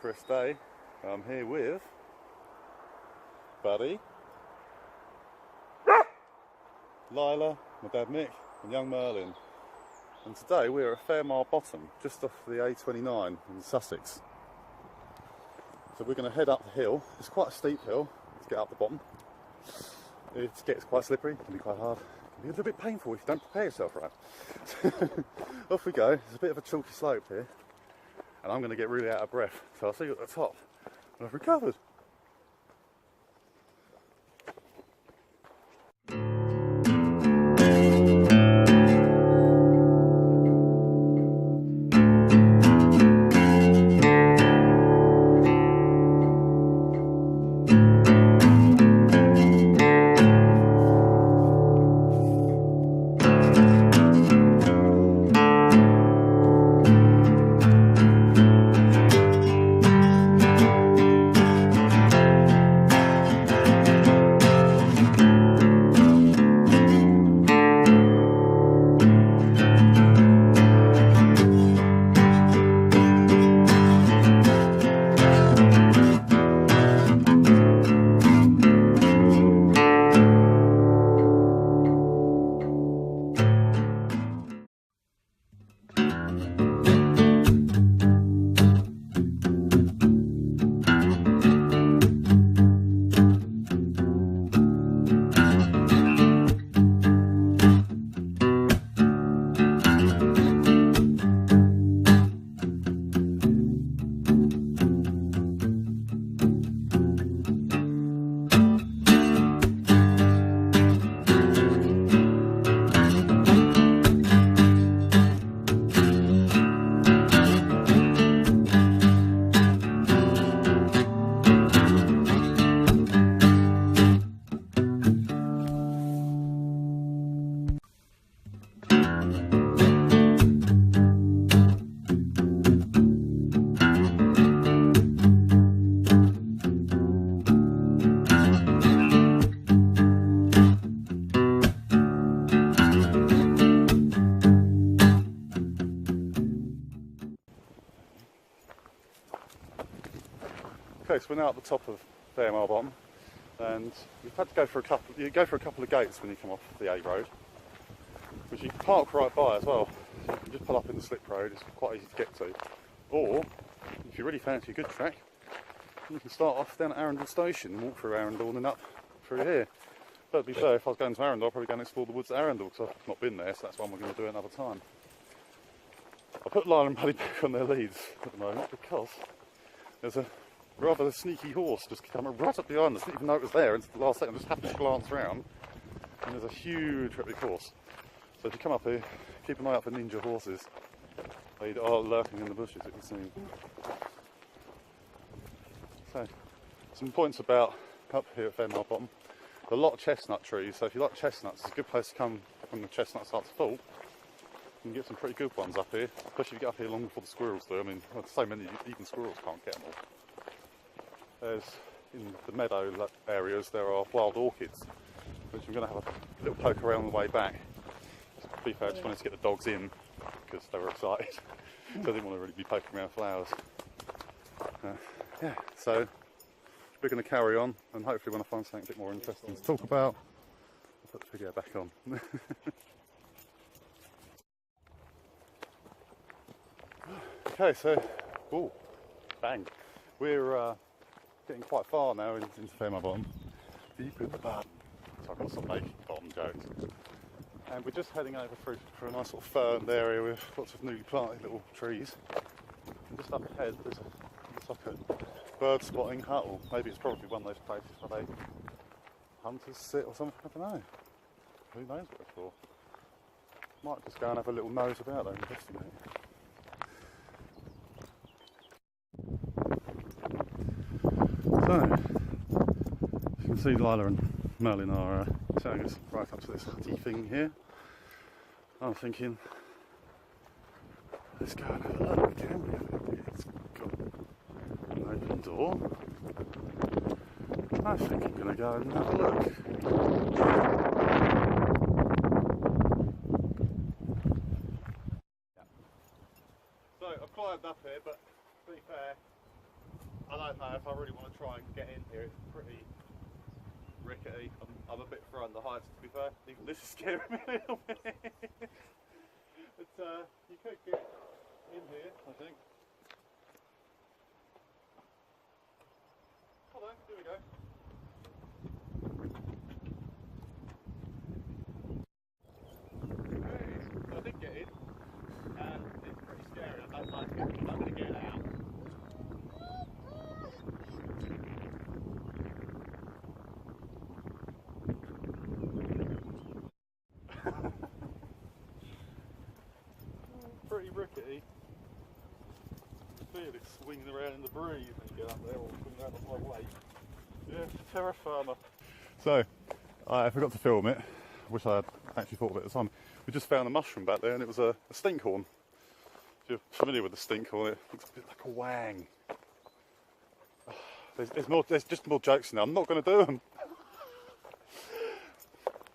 Chris Day. I'm here with Buddy, Lila, my dad Mick, and young Merlin. And today we're at Fairmile Bottom, just off the A29 in Sussex. So we're going to head up the hill. It's quite a steep hill to get up the bottom. It gets quite slippery, it can be quite hard. It can be a little bit painful if you don't prepare yourself right. Off we go. There's a bit of a chalky slope here. And I'm going to get really out of breath. So I'll see you at the top when I've recovered. Okay, so we're now at the top of Fairmile Bottom, and you've had to go for a couple of gates when you come off the A road, which you can park right by as well. So you can just pull up in the slip road, it's quite easy to get to. Or, if you really fancy a good track, you can start off down at Arundel Station and walk through Arundel and then up through here. But it'd be fair, if I was going to Arundel, I'd probably go and explore the woods at Arundel, because I've not been there, so that's one we're going to do another time. I'll put Lyle and Buddy back on their leads at the moment, because there's a rather sneaky horse just coming right up behind us. Didn't even know it was there until the last second. I just happened to glance around, and there's a huge reptile horse. So if you come up here, keep an eye out for ninja horses. They are lurking in the bushes, it would seem. So, some points about up here at Fairmile Bottom. There are a lot of chestnut trees, so if you like chestnuts, it's a good place to come when the chestnuts start to fall. You can get some pretty good ones up here, especially if you get up here long before the squirrels do. I mean, there's so many, even squirrels can't get them all. There's, in the meadow areas, there are wild orchids, which I'm going to have a little poke around on the way back. To be fair, I just wanted to get the dogs in, because they were excited. So I didn't want to really be poking around flowers. Yeah, so we're going to carry on, and hopefully when I find something a bit more interesting to talk about, I'll put the video back on. Okay, so, ooh, bang. We're getting quite far now into Fairmile Bottom, deep in the bottom. So I've got some making bottom jokes. And we're just heading over through a nice sort of ferned area with lots of newly planted little trees. And just up ahead there's like a bird spotting hut, or maybe it's probably one of those places where they hunters sit or something, I don't know. Who knows what it's for. Might just go and have a little nose about there and investigate. So, you can see Lila and Merlin are showing us right up to this hutty thing here. I'm thinking, let's go and have a look, can we? It's got an open door. I think I'm going to go and have a look. So I've climbed up here, but to be fair, don't know if I really want to try and get in here. It's pretty rickety. I'm a bit frightened of the heights, to be fair. Even this is scaring me a little bit. But you could get in here, I think. Hello, here we go. So I did get in, and it's pretty scary. I don't like it. I'm going to get out. Pretty rickety. Feel it swinging around in the breeze when you get up there, or swinging around on my weight. Yeah, terra firma. So, I forgot to film it, which I had actually thought of it at the time. We just found a mushroom back there, and it was a stinkhorn. If you're familiar with the stinkhorn, it looks a bit like a wang. There's just more jokes in there. I'm not going to do them.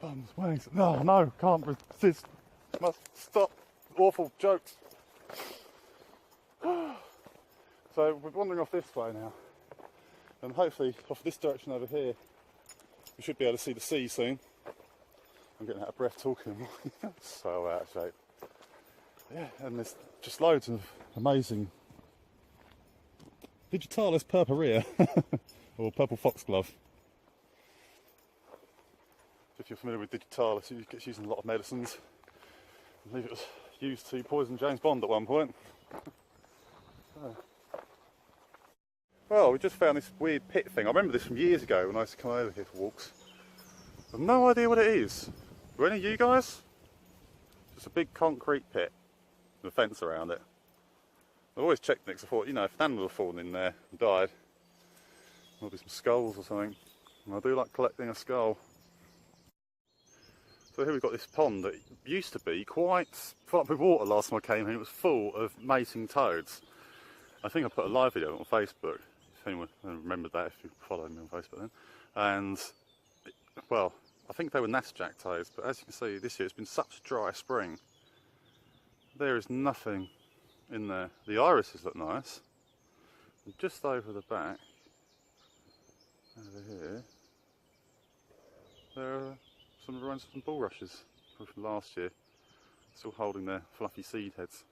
Bums, wangs. No, can't resist. Must stop. Awful jokes. So we're wandering off this way now, and hopefully off this direction over here we should be able to see the sea soon. I'm getting out of breath talking. So out of shape. Yeah, and there's just loads of amazing Digitalis purpurea or purple foxglove. If you're familiar with Digitalis, it gets used in a lot of medicines. I believe it was used to poison James Bond at one point. Well, we just found this weird pit thing. I remember this from years ago when I used to come over here for walks. I have no idea what it is. Do any of you guys? Just a big concrete pit with a fence around it. I always checked next. I thought, you know, if an animal had fallen in there and died, there'll be some skulls or something. And I do like collecting a skull. So here we've got this pond that used to be quite full up with water last time I came here. It was full of mating toads. I think I put a live video on Facebook. If anyone remembered that, if you followed me on Facebook then. And, well, I think they were nestjack toads, but as you can see this year it's been such a dry spring. There is nothing in there. The irises look nice. And just over the back, over here, there are some ruins of some bulrushes from last year, still holding their fluffy seed heads.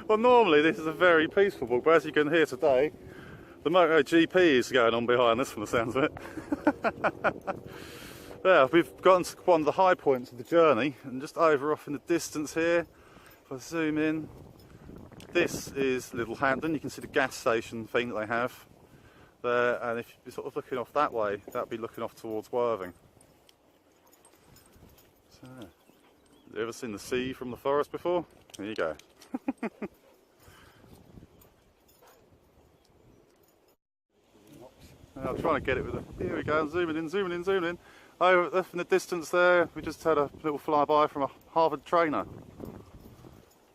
Well, normally this is a very peaceful walk, but as you can hear today, the MotoGP is going on behind us from the sounds of it. Yeah, we've gotten to one of the high points of the journey, and just over off in the distance here, if I zoom in, this is Littlehampton. You can see the gas station thing that they have there, and if you're sort of looking off that way, that'd be looking off towards Worthing. So, have you ever seen the sea from the forest before? There you go. I'm trying to get it with a... Here we go, zooming in, zooming in, zooming in. Over in the distance there, we just had a little flyby from a Harvard trainer. It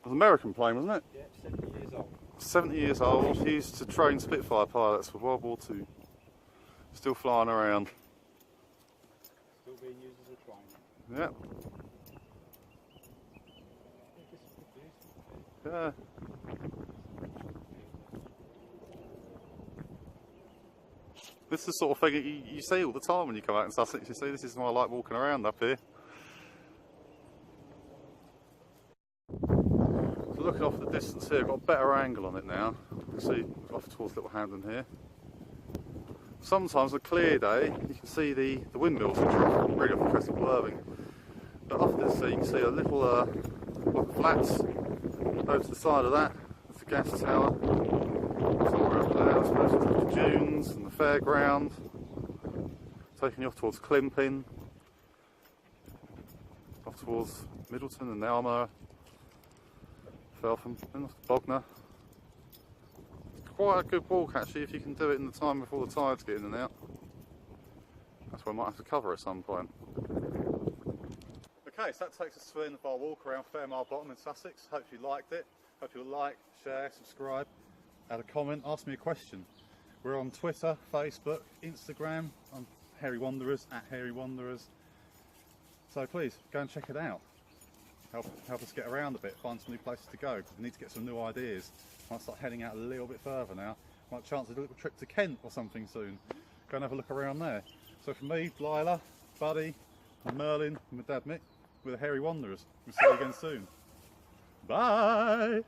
was an American plane, wasn't it? Yeah, 70 years old. 70 years old, used to train Spitfire pilots for World War II. Still flying around. Still being used as a trainer. Yep. Yeah. This is the sort of thing you see all the time when you come out in Sussex. You see, this is why I like walking around up here. So looking off the distance here, I've got a better angle on it now. You can see off towards Littlehampton here. Sometimes on a clear day, you can see the windmills, which are really off the crest of Worthing. But off the sea, you can see a little block of flats. Over to the side of that, there's the gas tower. Somewhere up there, I suppose, the dunes and the fairground. Taking you off towards Climping, off towards Middleton and Alma, Feltham, and off to Bognor. It's quite a good walk actually if you can do it in the time before the tides get in and out. That's what I might have to cover at some point. Okay, so that takes us to the end of our walk around Fairmile Bottom in Sussex. Hope you liked it. Hope you'll like, share, subscribe, add a comment, ask me a question. We're on Twitter, Facebook, Instagram. I'm Hairy Wanderers, at Hairy Wanderers. So please go and check it out. Help us get around a bit, find some new places to go, because we need to get some new ideas. Might start heading out a little bit further now. Might chance a little trip to Kent or something soon. Go and have a look around there. So from me, Lila, Buddy, and Merlin, and my dad Mick, we're the Hairy Wanderers. We'll see you again soon. Bye!